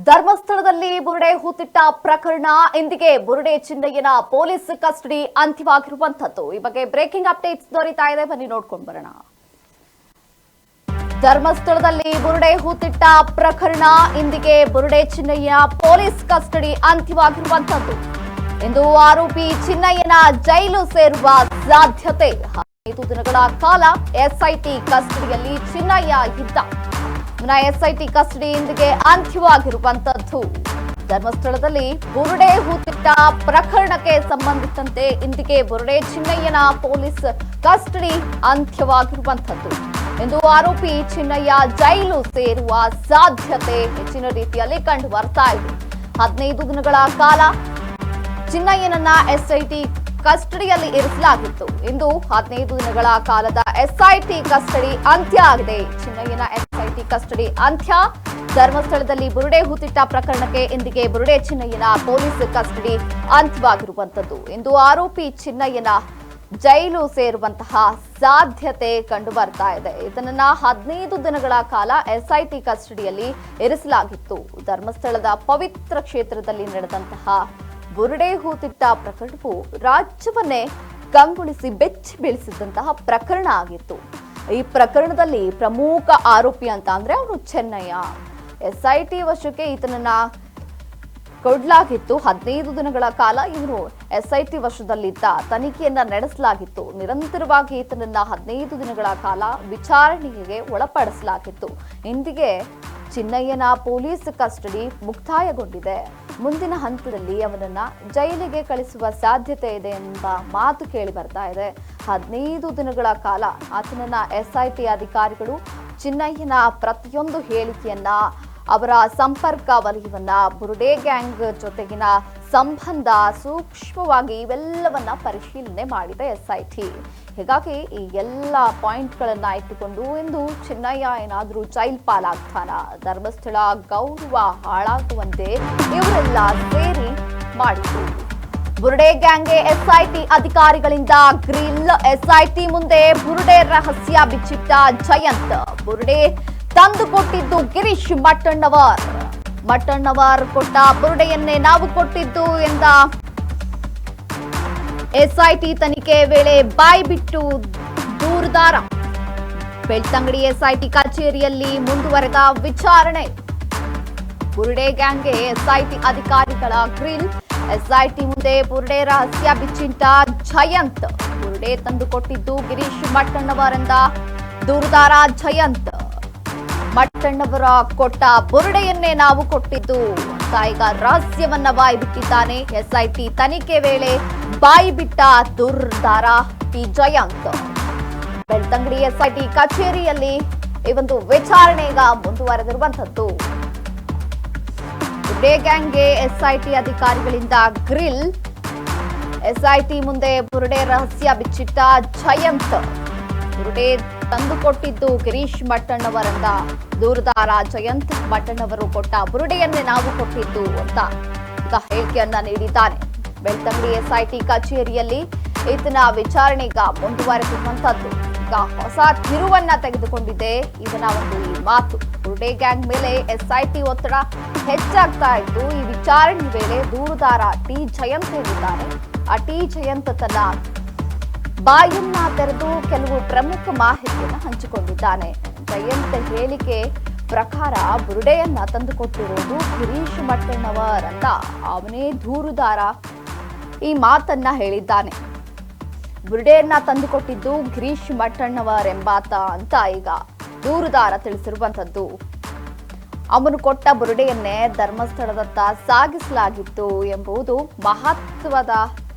ಧರ್ಮಸ್ಥಳದಲ್ಲಿ ಬುರುಡೆ ಹೂತಿಟ್ಟ ಪ್ರಕರಣ ಇಂದಿಗೆ ಬುರುಡೆ ಚಿನ್ನಯ್ಯನ ಪೊಲೀಸ್ ಕಸ್ಟಡಿ ಅಂತ್ಯವಾಗಿರುವಂತದ್ದು. ಈ ಬಗ್ಗೆ ಬ್ರೇಕಿಂಗ್ ಅಪ್ಡೇಟ್ಸ್ ದೊರೀತಾ ಇದೆ, ಬನ್ನಿ ನೋಡ್ಕೊಂಡು ಬರೋಣ. ಧರ್ಮಸ್ಥಳದಲ್ಲಿ ಬುರುಡೆ ಹೂತಿಟ್ಟ ಪ್ರಕರಣ ಇಂದಿಗೆ ಬುರುಡೆ ಚಿನ್ನಯ್ಯ ಪೊಲೀಸ್ ಕಸ್ಟಡಿ ಅಂತ್ಯವಾಗಿರುವಂತದ್ದು. ಇಂದು ಆರೋಪಿ ಚಿನ್ನಯ್ಯನ ಜೈಲು ಸೇರುವ ಸಾಧ್ಯತೆ. 15 ದಿನಗಳ ಕಾಲ ಎಸ್ಐಟಿ ಕಸ್ಟಡಿಯಲ್ಲಿ ಚಿನ್ನಯ್ಯ ಇದ್ದ. ಎಸ್ಐಟಿ ಕಸ್ಟಡಿ ಇಂದಿಗೆ ಅಂತ್ಯವಾಗಿರುವಂತದ್ದು. ಧರ್ಮಸ್ಥಳದಲ್ಲಿ ಬುರುಡೆ ಹೂತಿಟ್ಟ ಪ್ರಕರಣಕ್ಕೆ ಸಂಬಂಧಿಸಿದಂತೆ ಇಂದಿಗೆ ಬುರುಡೆ ಚಿನ್ನಯ್ಯನ ಪೊಲೀಸ್ ಕಸ್ಟಡಿ ಅಂತ್ಯವಾಗಿರುವಂತದ್ದು. ಇಂದು ಆರೋಪಿ ಚಿನ್ನಯ್ಯ ಜೈಲು ಸೇರುವ ಸಾಧ್ಯತೆ ಹೆಚ್ಚಿನ ರೀತಿಯಲ್ಲಿ ಕಂಡು ಬರ್ತಾ ಇದೆ. 15 ದಿನಗಳ ಕಾಲ ಚಿನ್ನಯ್ಯನನ್ನ ಎಸ್ಐಟಿ ಕಸ್ಟಡಿಯಲ್ಲಿ ಇರಿಸಲಾಗಿತ್ತು. ಇಂದು 15 ದಿನಗಳ ಕಾಲದ ಎಸ್ಐಟಿ ಕಸ್ಟಡಿ ಅಂತ್ಯ ಆಗಿದೆ. ಚಿನ್ನಯ್ಯನ ಎಸ್ಐಟಿ ಕಸ್ಟಡಿ ಅಂತ್ಯ. ಧರ್ಮಸ್ಥಳದಲ್ಲಿ ಬುರುಡೆ ಹೂತಿಟ್ಟ ಪ್ರಕರಣಕ್ಕೆ ಇಂದಿಗೆ ಬುರುಡೆ ಚಿನ್ನಯ್ಯನ ಪೊಲೀಸ್ ಕಸ್ಟಡಿ ಅಂತ್ಯವಾಗಿರುವಂತದ್ದು. ಇಂದು ಆರೋಪಿ ಚಿನ್ನಯ್ಯನ ಜೈಲು ಸೇರುವಂತಹ ಸಾಧ್ಯತೆ ಕಂಡು ಬರ್ತಾ ಇದೆ. ಇದನ್ನ 15 ದಿನಗಳ ಕಾಲ ಎಸ್ಐಟಿ ಕಸ್ಟಡಿಯಲ್ಲಿ ಇರಿಸಲಾಗಿತ್ತು. ಧರ್ಮಸ್ಥಳದ ಪವಿತ್ರ ಕ್ಷೇತ್ರದಲ್ಲಿ ನಡೆದಂತಹ ಬುರುಡೆ ಹೂತಿಟ್ಟ ಪ್ರಕರಣವು ರಾಜ್ಯವನ್ನೇ ಕಂಗೊಳಿಸಿ ಬೆಚ್ಚಿ ಬೀಳಿಸಿದಂತಹ ಪ್ರಕರಣ ಆಗಿತ್ತು. ಈ ಪ್ರಕರಣದಲ್ಲಿ ಪ್ರಮುಖ ಆರೋಪಿ ಅಂತ ಅಂದ್ರೆ ಅವನು ಚೆನ್ನಯ್ಯ. ಎಸ್ಐಟಿ ವಶಕ್ಕೆ ಈತನನ್ನ ಕೊಡಲಾಗಿತ್ತು. 15 ದಿನಗಳ ಕಾಲ ಇವನು ಎಸ್ಐಟಿ ವಶದಲ್ಲಿದ್ದ. ತನಿಖೆಯನ್ನ ನಡೆಸಲಾಗಿತ್ತು. ನಿರಂತರವಾಗಿ ಈತನನ್ನ 15 ದಿನಗಳ ಕಾಲ ವಿಚಾರಣೆಗೆ ಒಳಪಡಿಸಲಾಗಿತ್ತು. ಇಂದಿಗೆ ಚಿನ್ನಯ್ಯನ ಪೊಲೀಸ್ ಕಸ್ಟಡಿ ಮುಕ್ತಾಯಗೊಂಡಿದೆ. ಮುಂದಿನ ಹಂತದಲ್ಲಿ ಅವನನ್ನ ಜೈಲಿಗೆ ಕಳಿಸುವ ಸಾಧ್ಯತೆ ಇದೆ ಎಂಬ ಮಾತು ಕೇಳಿ ಬರ್ತಾ ಇದೆ. 15 ದಿನಗಳ ಕಾಲ ಆತನನ್ನ ಎಸ್ಐಟಿ ಅಧಿಕಾರಿಗಳು ಚಿನ್ನಯ್ಯನ ಪ್ರತಿಯೊಂದು ಹೇಳಿಕೆಯನ್ನ, ಅವರ ಸಂಪರ್ಕ ವಲಯವನ್ನ, ಬುರುಡೆ ಗ್ಯಾಂಗ್ ಜೊತೆಗಿನ ಸಂಬಂಧ ಸೂಕ್ಷ್ಮವಾಗಿ ಇವೆಲ್ಲವನ್ನ ಪರಿಶೀಲನೆ ಮಾಡಿದೆ ಎಸ್ಐಟಿ. ಹೀಗಾಗಿ ಈ ಎಲ್ಲ ಪಾಯಿಂಟ್ಗಳನ್ನ ಇಟ್ಟುಕೊಂಡು ಇಂದು ಚಿನ್ನಯ್ಯ ಏನಾದ್ರೂ ಜೈಲ್ ಪಾಲಾಗ್ತಾನ, ಧರ್ಮಸ್ಥಳ ಗೌರವ ಹಾಳಾಗುವಂತೆ ಇವರೆಲ್ಲ ಸೇರಿ ಮಾಡಿದ್ರು. ಬುರುಡೆ ಗ್ಯಾಂಗ್ಗೆ ಎಸ್ಐಟಿ ಅಧಿಕಾರಿಗಳಿಂದ ಗ್ರಿಲ್. ಎಸ್ಐಟಿ ಮುಂದೆ ಬುರುಡೆ ರಹಸ್ಯ ಬಿಚ್ಚಿಟ್ಟ ಜಯಂತ್. ಬುರುಡೆ ತಂದು ಕೊಟ್ಟಿದ್ದು ಗಿರೀಶ್ ಮಟ್ಟಣ್ಣವರ್ ಕೊಟ್ಟ ಬುರುಡೆಯನ್ನೇ ನಾವು ಕೊಟ್ಟಿದ್ದು ಎಂದ ಎಸ್ಐಟಿ ತನಿಖೆ ವೇಳೆ ಬಾಯಿ ಬಿಟ್ಟು ದೂರುದಾರ. ಬೆಳ್ತಂಗಡಿ ಎಸ್ಐಟಿ ಕಚೇರಿಯಲ್ಲಿ ಮುಂದುವರೆದ ವಿಚಾರಣೆ. ಬುರುಡೆ ಗ್ಯಾಂಗ್ಗೆ ಎಸ್ಐಟಿ ಅಧಿಕಾರಿಗಳ ಗ್ರಿಲ್. ಎಸ್ಐಟಿ ಮುಂದೆ ಬುರುಡೆ ರಹಸ್ಯ ಬಿಚ್ಚಿಟ್ಟ ಜಯಂತ್. ಬುರುಡೆ ತಂದು ಕೊಟ್ಟಿದ್ದು ಗಿರೀಶ್ ಮಟ್ಟಣ್ಣವರ್ ಎಂದ ದೂರುದಾರ ಜಯಂತ್. ಮಟ್ಟಣ್ಣವರ ಕೊಟ್ಟ ಬುರುಡೆಯನ್ನೇ ನಾವು ಕೊಟ್ಟಿದ್ದು ಅಂತ ಈಗ ರಹಸ್ಯವನ್ನ ಬಾಯಿ ಬಿಟ್ಟಿದ್ದಾನೆ. ಎಸ್ಐಟಿ ತನಿಖೆ ವೇಳೆ ಬಾಯಿ ಬಿಟ್ಟ ದೂರುದಾರ ಟಿ ಜಯಂತ್. ಬೆಳ್ತಂಗಡಿ ಎಸ್ಐಟಿ ಕಚೇರಿಯಲ್ಲಿ ಈ ಒಂದು ವಿಚಾರಣೆ ಈಗ ಮುಂದುವರೆದಿರುವಂತದ್ದು. ಬುರುಡೆ ಗ್ಯಾಂಗ್ಗೆ ಎಸ್ಐಟಿ ಅಧಿಕಾರಿಗಳಿಂದ ಗ್ರಿಲ್. ಎಸ್ಐಟಿ ಮುಂದೆ ಬುರುಡೆ ರಹಸ್ಯ ಬಿಚ್ಚಿಟ್ಟ ಜಯಂತ್. ಬುರುಡೆ ತಂದುಕೊಟ್ಟಿದ್ದು ಗಿರೀಶ್ ಮಟ್ಟಣ್ಣವರಿಂದ ದೂರುದಾರ ಜಯಂತ್. ಮಟ್ಟಣ್ಣವರು ಕೊಟ್ಟ ಬುರುಡೆಯನ್ನೇ ನಾವು ಕೊಟ್ಟಿದ್ದು ಅಂತ ಈಗ ಹೇಳಿಕೆಯನ್ನ ನೀಡಿದ್ದಾನೆ. ಬೆಳ್ತಂಗಡಿ ಎಸ್ಐಟಿ ಕಚೇರಿಯಲ್ಲಿ ಈತನ ವಿಚಾರಣೆ ಈಗ ಮುಂದುವರೆದಿರುವಂತದ್ದು. ಈಗ ಹೊಸ ತಿರುವನ್ನ ತೆಗೆದುಕೊಂಡಿದೆ ಇವನ ಒಂದು ಈ ಮಾತು. ಬುರುಡೆ ಗ್ಯಾಂಗ್ ಮೇಲೆ ಎಸ್ಐಟಿ ಒತ್ತಡ ಹೆಚ್ಚಾಗ್ತಾ ಇತ್ತು. ಈ ವಿಚಾರಣೆ ವೇಳೆ ದೂರುದಾರ ಟಿ ಜಯಂತ್ ಹೇಳಿದ್ದಾರೆ. ಆ ಟಿ ಜಯಂತ್ ತನ್ನ ಬಾಯನ್ನ ತೆರೆದು ಕೆಲವು ಪ್ರಮುಖ ಮಾಹಿತಿಯನ್ನು ಹಂಚಿಕೊಂಡಿದ್ದಾನೆ. ಜಯಂತ್ ಹೇಳಿಕೆ ಪ್ರಕಾರ ಬುರುಡೆಯನ್ನ ತಂದುಕೊಟ್ಟಿರುವುದು ಗಿರೀಶ್ ಮಟ್ಟಣ್ಣವರ್ ಅಂತ ಅವನೇ ದೂರುದಾರ ಈ ಮಾತನ್ನ ಹೇಳಿದ್ದಾನೆ. ಬುರುಡೆಯನ್ನ ತಂದುಕೊಟ್ಟಿದ್ದು ಗಿರೀಶ್ ಮಟ್ಟಣ್ಣವರ್ ಎಂಬಾತ ಅಂತ ಈಗ ದೂರುದಾರ ತಿಳಿಸಿರುವಂತದ್ದು. ಅವನು ಕೊಟ್ಟ ಬುರುಡೆಯನ್ನೇ ಧರ್ಮಸ್ಥಳದತ್ತ ಸಾಗಿಸಲಾಗಿತ್ತು ಎಂಬುದು ಮಹತ್ವದ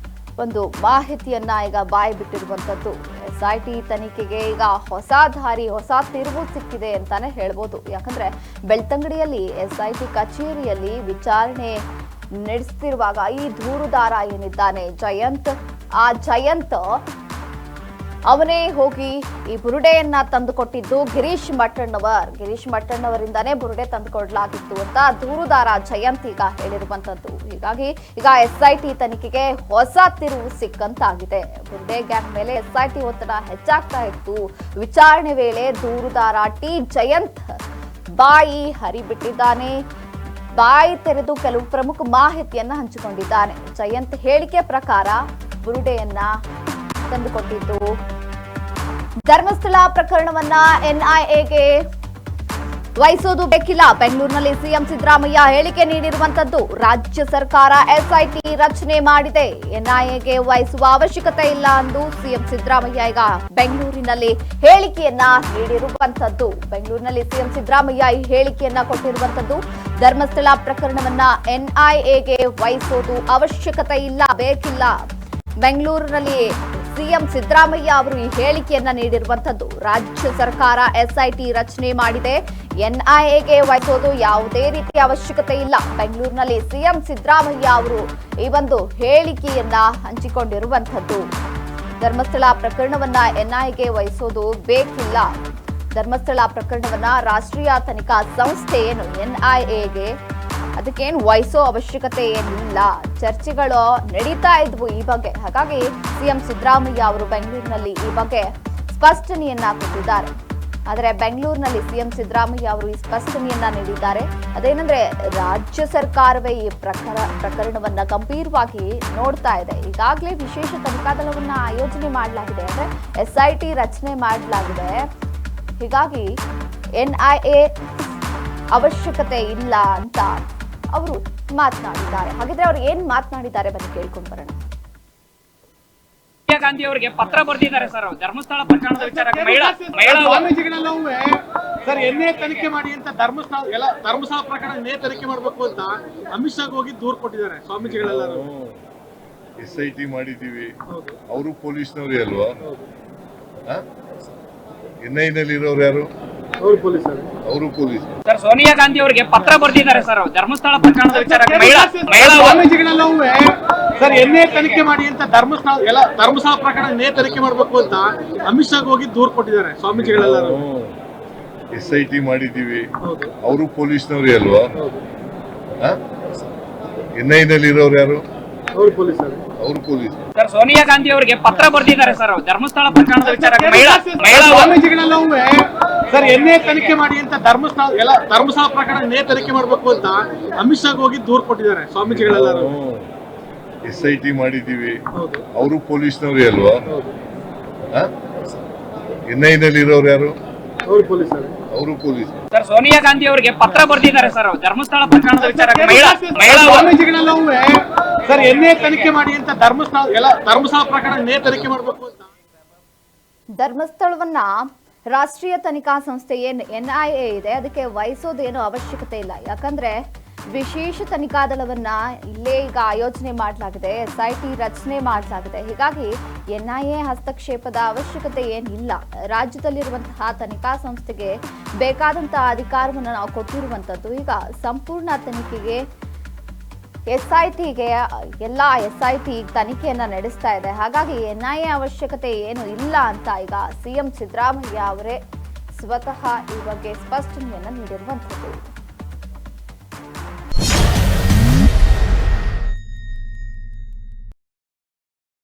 ಒಂದು ಮಾಹಿತಿಯನ್ನ ಈಗ ಬಾಯಿ ಬಿಟ್ಟಿರುವಂತದ್ದು. ಎಸ್ಐಟಿ ತನಿಖೆಗೆ ಈಗ ಹೊಸ ದಾರಿ, ಹೊಸ ತಿರುವು ಸಿಕ್ಕಿದೆ ಅಂತಾನೆ ಹೇಳ್ಬೋದು. ಯಾಕಂದ್ರೆ ಬೆಳ್ತಂಗಡಿಯಲ್ಲಿ ಎಸ್ಐಟಿ ಕಚೇರಿಯಲ್ಲಿ ವಿಚಾರಣೆ ನಡೆಸ್ತಿರುವಾಗ ಈ ದೂರುದಾರ ಏನಿದ್ದಾನೆ ಜಯಂತ್, ಆ ಜಯಂತ್ ಅವನೇ ಹೋಗಿ ಈ ಬುರುಡೆಯನ್ನ ತಂದುಕೊಟ್ಟಿದ್ದು ಗಿರೀಶ್ ಮಟ್ಟಣ್ಣವರಿಂದಾನೇ ಬುರುಡೆ ತಂದುಕೊಡ್ಲಾಗಿತ್ತು ಅಂತ ದೂರುದಾರ ಜಯಂತ್ ಈಗ ಹೇಳಿರುವಂತದ್ದು. ಹೀಗಾಗಿ ಈಗ ಎಸ್ಐಟಿ ತನಿಖೆಗೆ ಹೊಸ ತಿರುವು ಸಿಕ್ಕಂತಾಗಿದೆ. ಬುರುಡೆ ಗ್ಯಾಂಗ್ ಮೇಲೆ ಎಸ್ಐಟಿ ಒತ್ತಡ ಹೆಚ್ಚಾಗ್ತಾ ಇತ್ತು. ವಿಚಾರಣೆ ವೇಳೆ ದೂರುದಾರ ಟಿ ಜಯಂತ್ ಬಾಯಿ ಹರಿಬಿಟ್ಟಿದ್ದಾನೆ. ಬಾಯಿ ತೆರೆದು ಕೆಲವು ಪ್ರಮುಖ ಮಾಹಿತಿಯನ್ನ ಹಂಚಿಕೊಂಡಿದ್ದಾನೆ. ಜಯಂತ್ ಹೇಳಿಕೆ ಪ್ರಕಾರ ಬುರುಡೆಯನ್ನ ತಂದುಕೊಟ್ಟಿದ್ದು ಧರ್ಮಸ್ಥಳ ಪ್ರಕರಣವನ್ನ ಎನ್ಐಎಗೆ ವಹಿಸೋದು ಬೇಕಿಲ್ಲ. ಬೆಂಗಳೂರಿನಲ್ಲಿ ಸಿಎಂ ಸಿದ್ದರಾಮಯ್ಯ ಹೇಳಿಕೆ ನೀಡಿರುವಂತದ್ದು. ರಾಜ್ಯ ಸರ್ಕಾರ ಎಸ್ಐಟಿ ರಚನೆ ಮಾಡಿದೆ, ಎನ್ಐಎಗೆ ವಹಿಸುವ ಅವಶ್ಯಕತೆ ಇಲ್ಲ ಎಂದು ಸಿಎಂ ಸಿದ್ದರಾಮಯ್ಯ ಈಗ ಬೆಂಗಳೂರಿನಲ್ಲಿ ಹೇಳಿಕೆಯನ್ನ ನೀಡಿರುವಂತದ್ದು. ಬೆಂಗಳೂರಿನಲ್ಲಿ ಸಿಎಂ ಸಿದ್ದರಾಮಯ್ಯ ಈ ಹೇಳಿಕೆಯನ್ನ ಕೊಟ್ಟಿರುವಂತದ್ದು. ಧರ್ಮಸ್ಥಳ ಪ್ರಕರಣವನ್ನ ಎನ್ಐಎಗೆ ವಹಿಸೋದು ಅವಶ್ಯಕತೆ ಇಲ್ಲ, ಬೇಕಿಲ್ಲ. ಬೆಂಗಳೂರಿನಲ್ಲಿ ಸಿಎಂ ಸಿದ್ದರಾಮಯ್ಯ ಅವರು ಈ ಹೇಳಿಕೆಯನ್ನ ನೀಡಿರುವಂತದ್ದು. ರಾಜ್ಯ ಸರ್ಕಾರ ಎಸ್ಐಟಿ ರಚನೆ ಮಾಡಿದೆ, ಎನ್ಐಎಗೆ ವಹಿಸೋದು ಯಾವುದೇ ರೀತಿಯ ಅವಶ್ಯಕತೆ ಇಲ್ಲ. ಬೆಂಗಳೂರಿನಲ್ಲಿ ಸಿಎಂ ಸಿದ್ದರಾಮಯ್ಯ ಅವರು ಈ ಒಂದು ಹೇಳಿಕೆಯನ್ನ ಹಂಚಿಕೊಂಡಿರುವಂತದ್ದು. ಧರ್ಮಸ್ಥಳ ಪ್ರಕರಣವನ್ನ ಎನ್ಐಎಗೆ ವಹಿಸೋದು ಬೇಕಿಲ್ಲ. ಧರ್ಮಸ್ಥಳ ಪ್ರಕರಣವನ್ನ ರಾಷ್ಟ್ರೀಯ ತನಿಖಾ ಸಂಸ್ಥೆ ಏನು ಎನ್ಐಎಗೆ ಅದಕ್ಕೇನು ವಹಿಸೋ ಅವಶ್ಯಕತೆ ಏನಿಲ್ಲ. ಚರ್ಚೆಗಳು ನಡೀತಾ ಇದ್ವು ಈ ಬಗ್ಗೆ. ಹಾಗಾಗಿ ಸಿಎಂ ಸಿದ್ದರಾಮಯ್ಯ ಅವರು ಬೆಂಗಳೂರಿನಲ್ಲಿ ಈ ಬಗ್ಗೆ ಸ್ಪಷ್ಟನೆಯನ್ನ ಕೊಟ್ಟಿದ್ದಾರೆ. ಆದರೆ ಬೆಂಗಳೂರಿನಲ್ಲಿ ಸಿಎಂ ಸಿದ್ದರಾಮಯ್ಯ ಅವರು ಈ ಸ್ಪಷ್ಟನೆಯನ್ನ ನೀಡಿದ್ದಾರೆ. ಅದೇನಂದ್ರೆ ರಾಜ್ಯ ಸರ್ಕಾರವೇ ಈ ಪ್ರಕರಣವನ್ನ ಗಂಭೀರವಾಗಿ ನೋಡ್ತಾ ಇದೆ. ಈಗಾಗಲೇ ವಿಶೇಷ ತನಿಖಾ ದಳವನ್ನ ಆಯೋಜನೆ ಮಾಡಲಾಗಿದೆ, ಅಂದ್ರೆ ಎಸ್ಐಟಿ ರಚನೆ ಮಾಡಲಾಗಿದೆ. ಹೀಗಾಗಿ ಎನ್ಐಎ ಅವಶ್ಯಕತೆ ಇಲ್ಲ ಅಂತ ಅವರು ಮಾತನಾಡಿದ್ದಾರೆ. ಹಾಗಿದ್ರೆ ಅವ್ರು ಏನ್ ಮಾತನಾಡಿದ್ದಾರೆ ಬನ್ನಿ ಕೇಳ್ಕೊಂಡು ಬರೋಣ. ಸೋನಿಯಾ ಗಾಂಧಿ ಅವರಿಗೆ ಪತ್ರ ಬರೆದಿದ್ದಾರೆ ಸರ್, ಧರ್ಮಸ್ಥಳ ಪ್ರಕರಣದ ವಿಚಾರ. ಸ್ವಾಮೀಜಿಗಳೆಲ್ಲವೂ ಸರ್ ಎನ್ನೇ ತನಿಖೆ ಮಾಡಿ ಅಂತ ಧರ್ಮಸ್ಥಳ ಪ್ರಕರಣ ಎನ್ನೇ ತನಿಖೆ ಮಾಡಬೇಕು ಅಂತ ಅಮಿತ್ ಶಾಗ್ ಹೋಗಿ ದೂರು ಕೊಟ್ಟಿದ್ದಾರೆ ಸ್ವಾಮೀಜಿಗಳೆಲ್ಲರೂ. SIT ಮಾಡಿದೀವಿ, ಅವರು ಪೊಲೀಸ್ನವ್ರೇ ಅಲ್ವಾ? NI ನಲ್ಲಿ ಇರೋರು ಯಾರು? ಅವರು ಪೊಲೀಸ್. ಸರ್ ಸೋನಿಯಾ ಗಾಂಧಿ ಅವರಿಗೆ ಪತ್ರ ಬರೆದಿದ್ದಾರೆ ಸರ್, ಧರ್ಮಸ್ಥಳ ಪ್ರಕರಣದ ವಿಚಾರ. ಸ್ವಾಮೀಜಿಗಳೆಲ್ಲವೂ ಸರ್ ಎನ್ನೇ ತನಿಖೆ ಮಾಡಿ ಅಂತ ಧರ್ಮಸ್ಥಳ ಪ್ರಕರಣ ಎನ್ನೇ ತನಿಖೆ ಮಾಡಬೇಕು ಅಂತ ಅಮಿತ್ ಶಾಗ್ ಹೋಗಿ ದೂರು ಕೊಟ್ಟಿದ್ದಾರೆ ಸ್ವಾಮೀಜಿಗಳೆಲ್ಲರೂ. SIT ಮಾಡಿದೀವಿ, ಅವರು ಪೊಲೀಸ್ನವ್ರೇ ಅಲ್ವಾ? NI ನಲ್ಲಿ ಇರೋರು ಯಾರು? ಅವರು ಪೊಲೀಸ್. ಸರ್ ಸೋನಿಯಾ ಗಾಂಧಿ ಅವರಿಗೆ ಪತ್ರ ಬರೆದಿದ್ದಾರೆ ಸರ್, ಧರ್ಮಸ್ಥಳ ಪ್ರಕರಣದ ವಿಚಾರ. ಸ್ವಾಮೀಜಿಗಳೆಲ್ಲವೂ ಸರ್ ಎನ್ನೇ ತನಿಖೆ ಮಾಡಿ ಅಂತ ಧರ್ಮಸ್ಥಳ ಪ್ರಕರಣ ಎನ್ನೇ ತನಿಖೆ ಮಾಡಬೇಕು ಅಂತ ಅಮಿತ್ ಶಾಗ್ ಹೋಗಿ ದೂರು ಕೊಟ್ಟಿದ್ದಾರೆ ಸ್ವಾಮೀಜಿಗಳೆಲ್ಲರೂ. SIT ಮಾಡಿದೀವಿ, ಅವರು ಪೊಲೀಸ್ನವ್ರೇ ಅಲ್ವಾ? NI ನಲ್ಲಿ ಇರೋರು ಯಾರು? ಅವರು ಪೊಲೀಸ್. ಸರ್ ಸೋನಿಯಾ ಗಾಂಧಿ ಅವರಿಗೆ ಪತ್ರ ಬರೆದಿದ್ದಾರೆ ಸರ್, ಧರ್ಮಸ್ಥಳ ಪ್ರಕರಣದ ವಿಚಾರ. ಸ್ವಾಮೀಜಿಗಳೆಲ್ಲವೂ ಸರ್ ಎನ್ನೇ ತನಿಖೆ ಮಾಡಿ ಅಂತ ಧರ್ಮಸ್ಥಳ ಪ್ರಕರಣ ಎನ್ನೇ ತನಿಖೆ ಮಾಡಬೇಕು ಅಂತ. ಧರ್ಮಸ್ಥಳವನ್ನ ರಾಷ್ಟ್ರೀಯ ತನಿಖಾ ಸಂಸ್ಥೆ ಎನ್ಐಎ ಇದೆ, ಅದಕ್ಕೆ ವಹಿಸೋದೇನು ಅವಶ್ಯಕತೆ ಇಲ್ಲ. ಯಾಕಂದ್ರೆ ವಿಶೇಷ ತನಿಖಾ ದಳವನ್ನ ಇಲ್ಲೇ ಈಗ ಆಯೋಜನೆ ಮಾಡಲಾಗಿದೆ, ಎಸ್ಐಟಿ ರಚನೆ ಮಾಡಲಾಗಿದೆ. ಹೀಗಾಗಿ ಎನ್ಐಎ ಹಸ್ತಕ್ಷೇಪದ ಅವಶ್ಯಕತೆ ಏನಿಲ್ಲ. ರಾಜ್ಯದಲ್ಲಿರುವಂತಹ ತನಿಖಾ ಸಂಸ್ಥೆಗೆ ಬೇಕಾದಂತಹ ಅಧಿಕಾರವನ್ನು ನಾವು ಕೊಟ್ಟಿರುವಂತದ್ದು. ಈಗ ಸಂಪೂರ್ಣ ತನಿಖೆಗೆ ಎಸ್ಐಟಿಗೆ ಎಸ್ಐಟಿ ತನಿಖೆಯನ್ನ ನಡೆಸ್ತಾ ಇದೆ. ಹಾಗಾಗಿ ಎನ್ಐಎ ಅವಶ್ಯಕತೆ ಏನು ಇಲ್ಲ ಅಂತ ಈಗ ಸಿಎಂ ಸಿದ್ದರಾಮಯ್ಯ ಅವರೇ ಸ್ವತಃ ಈ ಬಗ್ಗೆ ಸ್ಪಷ್ಟನೆಯನ್ನ ನೀಡಿರುವಂತದ್ದು.